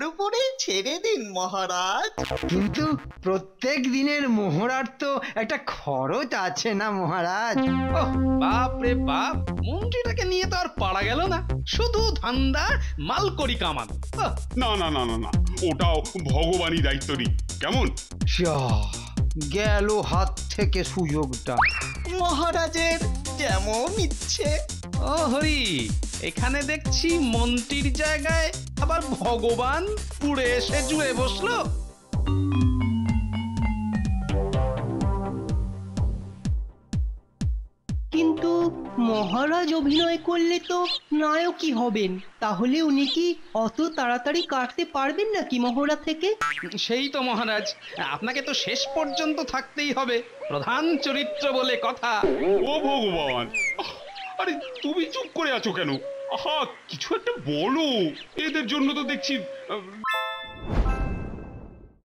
উপরে ছেড়ে দিন মহারাজ। কিন্তু প্রত্যেক দিনের মোহরার তো একটা খরচ আছে না মহারাজ? ওহ বাপ রে বাপ, মন্ত্রীটাকে নিয়ে তো আর পারা গেল না, শুধু ধান্দা মালকড়ি কামান। না না না না না, ওটাও ভগবানই দায়িত্ব নিই কেমন? যা গেল হাত থেকে সুযোগটা। মহারাজের যেমন ইচ্ছে। ও হরি, এখানে দেখছি মন্ত্রীর জায়গায় আবার ভগবান পুড়ে এসে জুড়ে বসলো। কিন্তু মহারাজ অভিনয় করলে তো নায়কই হবেন, তাহলে উনি কি অত তাড়াতাড়ি কাটতে পারবেন নাকি মহড়া থেকে? সেই তো মহারাজ, আপনাকে তো শেষ পর্যন্ত থাকতেই হবে, প্রধান চরিত্র বলে কথা। ও ভগবান, আরে তুমি চুপ করে আছো কেন? আহা, কিছু একটা বলো, এদের জন্য তো দেখছি